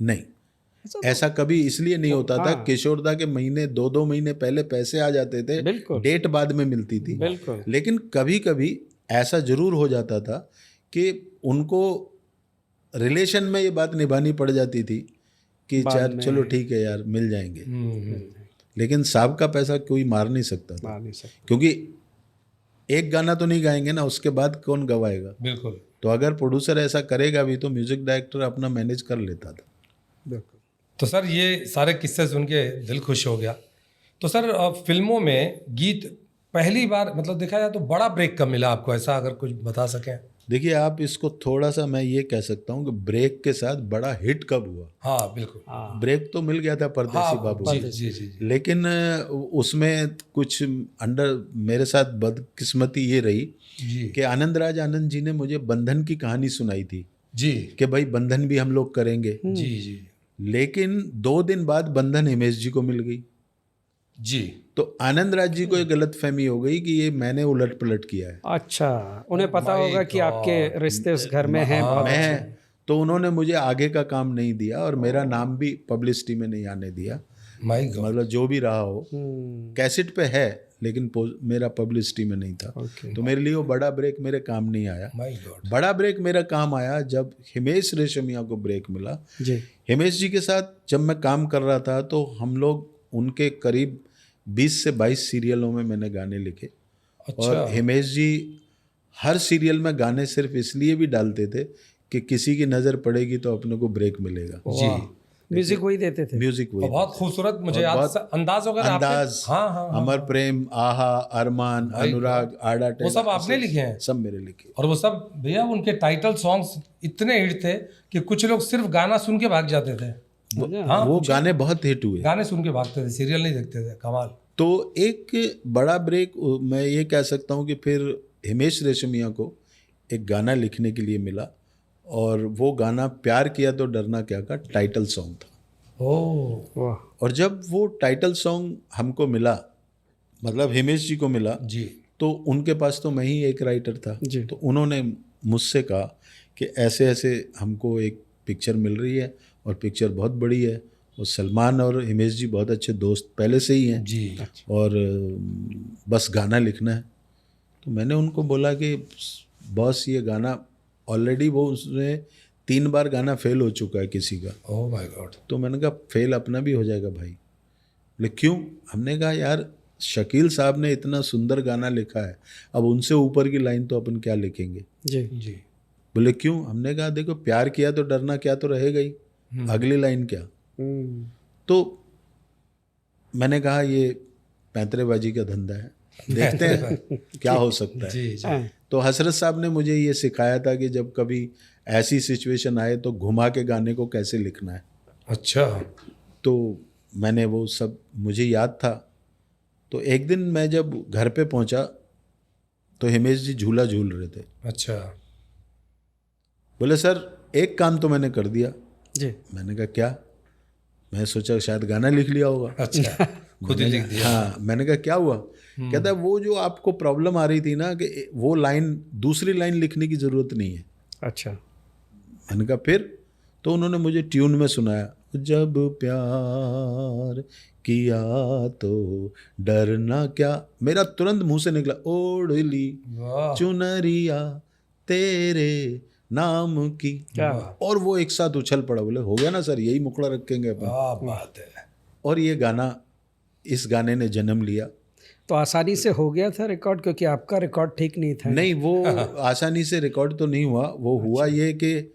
नहीं, ऐसा कभी इसलिए नहीं होता था। किशोरदा के महीने 2-2 महीने पहले पैसे आ जाते थे, डेट बाद में मिलती थी। लेकिन कभी कभी ऐसा जरूर हो जाता था कि उनको रिलेशन में ये बात निभानी पड़ जाती थी कि चलो ठीक है यार, मिल जाएंगे। लेकिन साहब का पैसा कोई मार नहीं सकता था, क्योंकि एक गाना तो नहीं गाएंगे ना, उसके बाद कौन गवाएगा। बिल्कुल। तो अगर प्रोड्यूसर ऐसा करेगा भी तो म्यूजिक डायरेक्टर अपना मैनेज कर लेता था। बिल्कुल। तो सर ये सारे किस्से सुन के दिल खुश हो गया। तो सर फिल्मों में गीत पहली बार मतलब देखा जाए तो बड़ा ब्रेक कब मिला आपको, ऐसा अगर कुछ बता सकें? देखिए, आप इसको थोड़ा सा मैं ये कह सकता हूँ कि ब्रेक के साथ बड़ा हिट कब हुआ। हाँ बिल्कुल। ब्रेक तो मिल गया था परदेसी बाबू, जी। लेकिन उसमें कुछ अंडर मेरे साथ बदकिस्मती ये रही कि आनंदराज आनंद जी ने मुझे बंधन की कहानी सुनाई थी जी, कि भाई बंधन भी हम लोग करेंगे। जी। लेकिन 2 दिन बाद बंधन हिमेश जी को मिल गई जी। तो आनंद राज जी को एक गलत फहमी हो गई कि ये मैंने उलट पलट किया है। अच्छा, उन्हें पता होगा कि आपके रिश्ते उस घर में हैं। मैं तो उन्होंने मुझे आगे का काम नहीं दिया और मेरा नाम भी पब्लिसिटी में नहीं आने दिया। मतलब जो भी रहा हो, कैसेट पे है लेकिन मेरा पब्लिसिटी में नहीं था। तो मेरे लिए वो बड़ा ब्रेक मेरे काम नहीं आया। बड़ा ब्रेक मेरा काम आया जब हिमेश रेशमिया को ब्रेक मिला। हिमेश जी के साथ जब मैं काम कर रहा था तो हम लोग उनके करीब 20 से 22 सीरियलों में मैंने गाने लिखे। और हिमेश जी हर सीरियल में गाने सिर्फ इसलिए भी डालते थे कि किसी की नज़र पड़ेगी तो अपने को ब्रेक मिलेगा। जी, म्यूजिक वही देते थे। म्यूजिक वही। बहुत खूबसूरत मुझे अंदाज वगैरह। अंदाज, अमर प्रेम, आहा, अरमान, अनुराग, आड़ा, वो सब आपने लिखे हैं? सब मेरे लिखे। और वो सब भैया उनके टाइटल सॉन्ग्स इतने हिट थे कि कुछ लोग सिर्फ गाना सुन के भाग जाते थे। वो गाने बहुत हिट हुए, गाने सुन के भागते थे, सीरियल नहीं देखते थे। कमाल। तो एक बड़ा ब्रेक मैं ये कह सकता हूँ कि फिर हिमेश रेशमिया को एक गाना लिखने के लिए मिला और वो गाना प्यार किया तो डरना क्या का टाइटल सॉन्ग था। ओह। और जब वो टाइटल सॉन्ग हमको मिला, मतलब हिमेश जी को मिला जी, तो उनके पास तो मैं ही एक राइटर था। तो उन्होंने मुझसे कहा कि ऐसे ऐसे हमको एक पिक्चर मिल रही है और पिक्चर बहुत बड़ी है और सलमान और हिमेश जी बहुत अच्छे दोस्त पहले से ही हैं जी, और बस गाना लिखना है। तो मैंने उनको बोला कि बॉस ये गाना ऑलरेडी वो उसने 3 बार गाना फेल हो चुका है किसी का। Oh my God. तो मैंने कहा फेल अपना भी हो जाएगा भाई। लेकिन क्यों? हमने कहा यार शकील साहब ने इतना सुंदर गाना लिखा है, अब उनसे ऊपर की लाइन तो अपन क्या लिखेंगे। जी। बोले क्यों? हमने कहा देखो प्यार किया तो डरना क्या तो रहेगा ही, अगली लाइन क्या। तो मैंने कहा ये पैंतरेबाजी का धंधा है, देखते हैं क्या हो सकता है। जी। तो हसरत साहब ने मुझे ये सिखाया था कि जब कभी ऐसी सिचुएशन आए तो घुमा के गाने को कैसे लिखना है। अच्छा। तो मैंने वो सब मुझे याद था। तो एक दिन मैं जब घर पे पहुंचा तो हिमेश जी झूला झूल रहे थे। अच्छा। बोले सर एक काम तो मैंने कर दिया। जी। मैंने कहा क्या? मैं सोचा शायद गाना लिख लिया होगा। अच्छा, खुद ही लिख दिया? हाँ। मैंने कहा क्या हुआ? कहता वो जो आपको प्रॉब्लम आ रही थी ना कि वो लाइन दूसरी लाइन लिखने की ज़रूरत नहीं है। अच्छा। मैंने कहा फिर? तो उन्होंने मुझे ट्यून में सुनाया, जब प्यार किया तो डरना क्या। मेरा तुरंत मुंह से निकला ओढ़ ली चुनरिया तेरे नाम की। और वो एक साथ उछल पड़ा। बोले हो गया ना सर, यही मुखड़ा रखेंगे अपन। क्या बात है। और ये गाना, इस गाने ने जन्म लिया। तो आसानी से हो गया था रिकॉर्ड, क्योंकि आपका रिकॉर्ड ठीक नहीं था? नहीं, वो आसानी से रिकॉर्ड तो नहीं हुआ। वो हुआ ये कि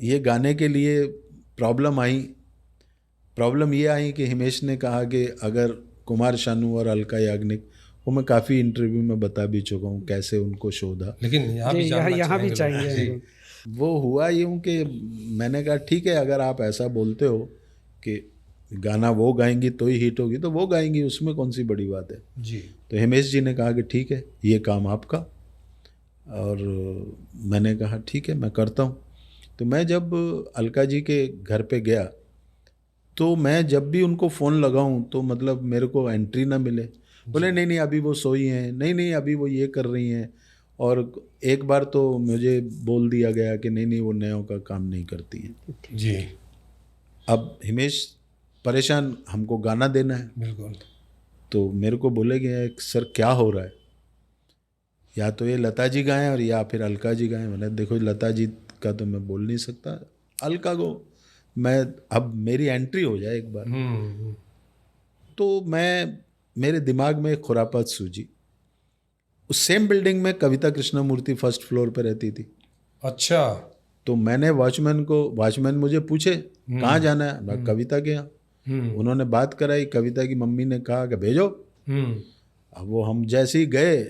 ये गाने के लिए प्रॉब्लम ये आई कि हिमेश ने कहा कि अगर कुमार शानू और अलका याग्निक, वो मैं काफ़ी इंटरव्यू में बता भी चुका हूँ कैसे उनको शोधा, लेकिन यहाँ भी चाहिए। वो हुआ यूँ कि मैंने कहा ठीक है, अगर आप ऐसा बोलते हो कि गाना वो गाएंगी तो ही हिट होगी तो वो गाएंगी, उसमें कौन सी बड़ी बात है जी। तो हिमेश जी ने कहा कि ठीक है ये काम आपका। और मैंने कहा ठीक है मैं करता हूँ। तो मैं जब अलका जी के घर पे गया तो मैं जब भी उनको फ़ोन लगाऊं तो मतलब मेरे को एंट्री ना मिले। बोले नहीं अभी वो सोई हैं, नहीं अभी वो ये कर रही हैं। और एक बार तो मुझे बोल दिया गया कि नहीं वो नयों का काम नहीं करती हैं। जी। अब हिमेश परेशान, हमको गाना देना है। बिल्कुल। तो मेरे को बोले कि सर क्या हो रहा है, या तो ये लता जी गाएं और या फिर अलका जी गाएं। मैंने देखो लता जी का तो मैं बोल नहीं सकता, अलका को मैं, अब मेरी एंट्री हो जाए एक बार। तो मेरे दिमाग में एक खुरापात सूझी। उस सेम बिल्डिंग में कविता कृष्णमूर्ति फर्स्ट फ्लोर पे रहती थी। अच्छा। तो मैंने वॉचमैन मुझे पूछे कहाँ जाना है, मैं कविता के यहाँ। उन्होंने बात कराई, कविता की मम्मी ने कहा कि भेजो। अब वो हम जैसे ही गए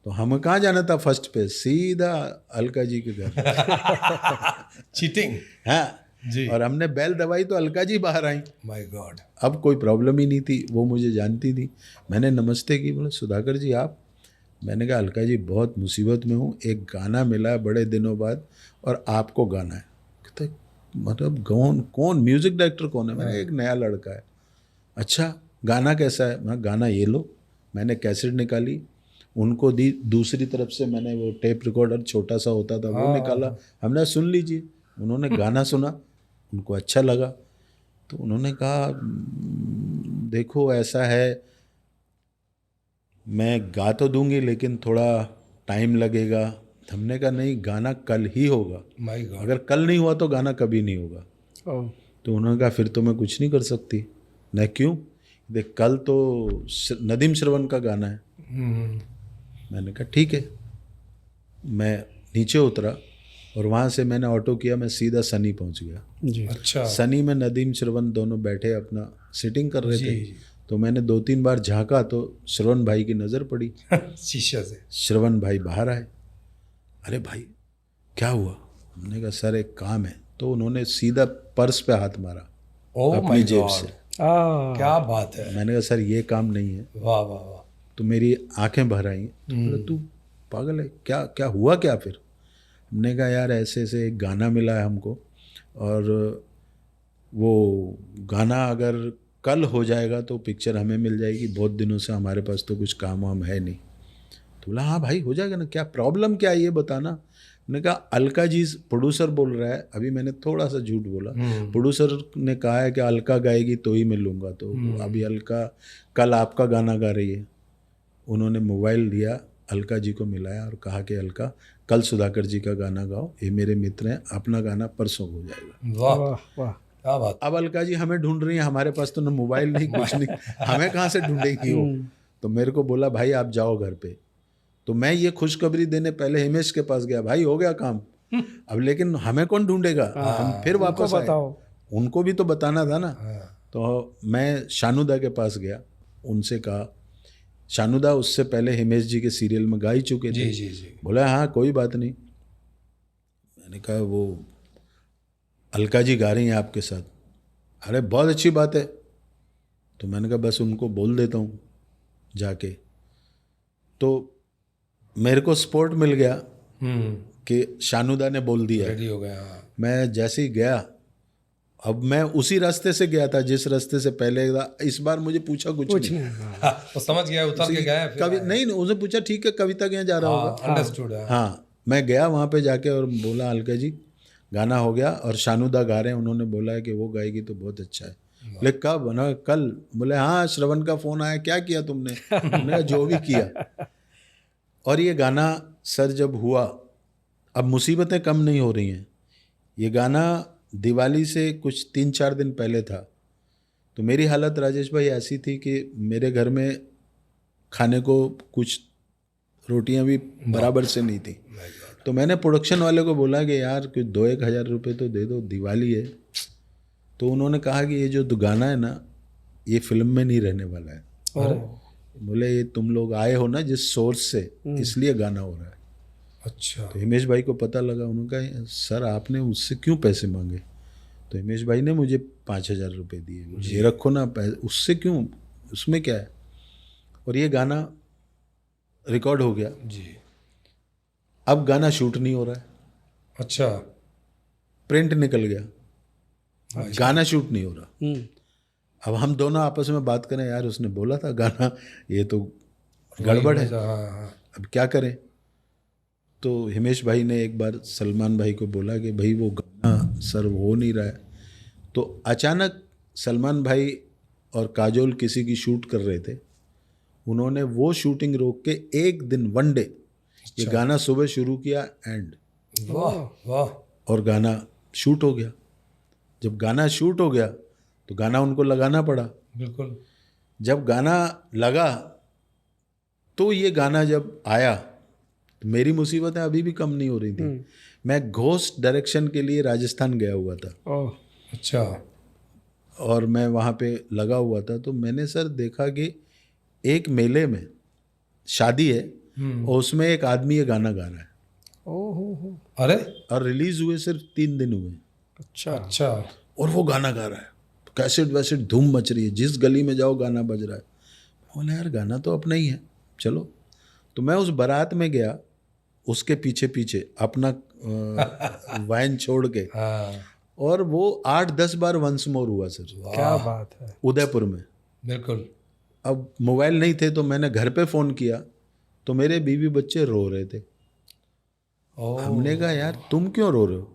तो हमें कहाँ जाना था फर्स्ट पे, सीधा अलका जी के घर। चीटिंग। हाँ जी। और हमने बेल दबाई तो अलका जी बाहर आई। My God. अब कोई प्रॉब्लम ही नहीं थी, वो मुझे जानती थी। मैंने नमस्ते की, बोले सुधाकर जी आप। मैंने कहा अलका जी बहुत मुसीबत में हूँ, एक गाना मिला है बड़े दिनों बाद और आपको गाना है। कहते मतलब कौन म्यूज़िक डायरेक्टर कौन है? मैंने एक नया लड़का है। अच्छा गाना कैसा है? मैं गाना ये लो। मैंने कैसेट निकाली, उनको दी, दूसरी तरफ से मैंने वो टेप रिकॉर्डर छोटा सा होता था वो निकाला, हमने सुन लीजिए। उन्होंने गाना सुना, उनको अच्छा लगा। तो उन्होंने कहा देखो ऐसा है, मैं गा तो दूंगी लेकिन थोड़ा टाइम लगेगा। हमने कहा नहीं, गाना कल ही होगा। My God. अगर कल नहीं हुआ तो गाना कभी नहीं होगा। तो उन्होंने कहा फिर तो मैं कुछ नहीं कर सकती। न क्यों? देख कल तो नदीम श्रवण का गाना है। मैंने कहा ठीक है। मैं नीचे उतरा और वहाँ से मैंने ऑटो किया, मैं सीधा सनी पहुँच गया जी। अच्छा। सनी में नदीम श्रवण दोनों बैठे अपना सिटिंग कर रहे थे। तो मैंने 2-3 बार झांका तो श्रवण भाई की नज़र पड़ी। शीशे से। श्रवण भाई बाहर आए, अरे भाई क्या हुआ? हमने कहा सर एक काम है। तो उन्होंने सीधा पर्स पे हाथ मारा अपनी जेब से। क्या बात है। मैंने कहा सर ये काम नहीं है। वाह वाह वाह। तो मेरी आंखें भर आई। तो बोले तू पागल है क्या? क्या हुआ क्या? फिर हमने कहा यार ऐसे ऐसे एक गाना मिला है हमको और वो गाना अगर कल हो जाएगा तो पिक्चर हमें मिल जाएगी, बहुत दिनों से हमारे पास तो कुछ काम वाम है नहीं। तो बोला हाँ भाई हो जाएगा ना, क्या प्रॉब्लम क्या है ये बताना। मैंने कहा अलका जी प्रोड्यूसर बोल रहा है, अभी मैंने थोड़ा सा झूठ बोला, प्रोड्यूसर ने कहा है कि अलका गाएगी तो ही मैं लूँगा। तो अभी अलका कल आपका गाना गा रही है। उन्होंने मोबाइल दिया, अलका जी को मिलाया और कहा कि अलका कल सुधाकर जी का गाना गाओ, ये मेरे मित्र हैं, अपना गाना परसों हो जाएगा। वाह वाह क्या बात। अब अलका जी हमें ढूंढ रही हैं, हमारे पास तो ना मोबाइल नहीं कुछ नहीं, हमें कहाँ से ढूंढेंगी वो। तो मेरे को बोला भाई आप जाओ घर पे। तो मैं ये खुशखबरी देने पहले हिमेश के पास गया, भाई हो गया काम। अब लेकिन हमें कौन ढूंढेगा, हम फिर वापस आए, उनको भी तो बताना था ना। तो मैं शानुदा के पास गया, उनसे कहा, शानुदा उससे पहले हिमेश जी के सीरियल में गा ही चुके थे। जी जी। बोला हाँ कोई बात नहीं। मैंने कहा वो अलका जी गा रही हैं आपके साथ। अरे बहुत अच्छी बात है। तो मैंने कहा बस उनको बोल देता हूँ जाके। तो मेरे को सपोर्ट मिल गया कि शानुदा ने बोल दिया, रेडी हो गया। मैं जैसे ही गया, अब मैं उसी रास्ते से गया था जिस रास्ते से पहले था। इस बार मुझे पूछा कुछ नहीं। तो समझ गया, उतर के गया कभी नहीं, उसने पूछा ठीक है कविता के यहाँ जा रहा होगा। अंडरस्टूड। हाँ मैं गया वहाँ पे जाके और बोला अलका जी गाना हो गया और शानुदा गा रहे हैं, उन्होंने बोला है कि वो गाएगी तो बहुत अच्छा है। लेकिन कब बना? कल। बोले हाँ श्रवण का फ़ोन आया, क्या किया तुमने? मैंने कहा जो भी किया। और ये गाना सर जब हुआ, अब मुसीबतें कम नहीं हो रही हैं। ये गाना दिवाली से कुछ 3-4 दिन पहले था। तो मेरी हालत राजेश भाई ऐसी थी कि मेरे घर में खाने को कुछ रोटियां भी बराबर से नहीं थी। तो मैंने प्रोडक्शन वाले को बोला कि यार कुछ 2-1 हज़ार रुपये तो दे दो, दिवाली है। तो उन्होंने कहा कि ये जो गाना है ना ये फिल्म में नहीं रहने वाला है। बोले ये तुम लोग आए हो ना जिस सोर्स से, इसलिए गाना हो रहा है। अच्छा। तो हिमेश भाई को पता लगा, उन्होंने कहा सर आपने उससे क्यों पैसे मांगे? तो हिमेश भाई ने मुझे 5,000 रुपये दिए, ये रखो ना, उससे क्यों, उसमें क्या है। और ये गाना रिकॉर्ड हो गया जी। अब गाना शूट नहीं हो रहा है। अच्छा। प्रिंट निकल गया, गाना शूट नहीं हो रहा। अब हम दोनों आपस में बात करें, यार उसने बोला था गाना, ये तो गड़बड़ है, अब क्या करें। तो हिमेश भाई ने एक बार सलमान भाई को बोला कि भाई वो गाना सर हो नहीं रहा है। तो अचानक सलमान भाई और काजोल किसी की शूट कर रहे थे, उन्होंने वो शूटिंग रोक के एक दिन, वन डे, ये गाना सुबह शुरू किया एंड वाह वाह। और गाना शूट हो गया। जब गाना शूट हो गया तो गाना उनको लगाना पड़ा। बिल्कुल। जब गाना लगा तो ये गाना जब आया तो मेरी मुसीबतें अभी भी कम नहीं हो रही थी। मैं घोस्ट डायरेक्शन के लिए राजस्थान गया हुआ था। ओह, अच्छा। और मैं वहाँ पे लगा हुआ था, तो मैंने सर देखा कि एक मेले में शादी है और उसमें एक आदमी ये गाना गा रहा है। ओह हो। अरे और रिलीज हुए सिर्फ 3 दिन हुए अच्छा अच्छा। और वो गाना गा रहा है। कैसेट वैसेट धूम मच रही है, जिस गली में जाओ गाना बज रहा है। बोले यार गाना तो अपना ही है, चलो। तो मैं उस बारात में गया, उसके पीछे पीछे अपना वाइन छोड़ के, हाँ और वो 8-10 बार वंस मोर हुआ सर, क्या बात है। उदयपुर में। बिल्कुल। अब मोबाइल नहीं थे तो मैंने घर पे फ़ोन किया तो मेरे बीवी बच्चे रो रहे थे। हमने कहा यार तुम क्यों रो रहे हो?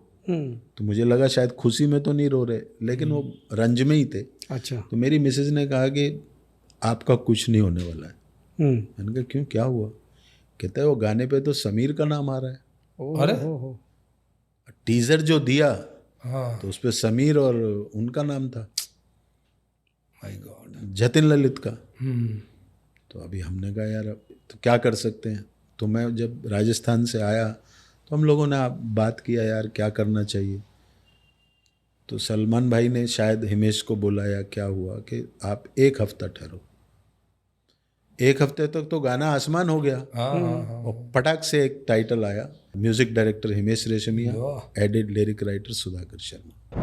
तो मुझे लगा शायद खुशी में तो नहीं रो रहे, लेकिन वो रंज में ही थे। अच्छा। तो मेरी मिसेज ने कहा कि आपका कुछ नहीं होने वाला है। मैंने कहा क्यों, क्या हुआ? कहता है वो गाने पे तो समीर का नाम आ रहा है। अरे टीजर जो दिया हाँ। तो उस पर समीर और उनका नाम था, माय गॉड। जतिन ललित का। तो अभी हमने कहा यार अब तो क्या कर सकते हैं। तो मैं जब राजस्थान से आया तो हम लोगों ने बात किया यार क्या करना चाहिए। तो सलमान भाई ने शायद हिमेश को बुलाया, क्या हुआ कि आप 1 हफ्ता ठहरो। 1 हफ्ते तक तो गाना आसमान हो गया। और पटाख से एक टाइटल आया, music director Himesh Reshammiya, added lyric writer Sudhakar Sharma.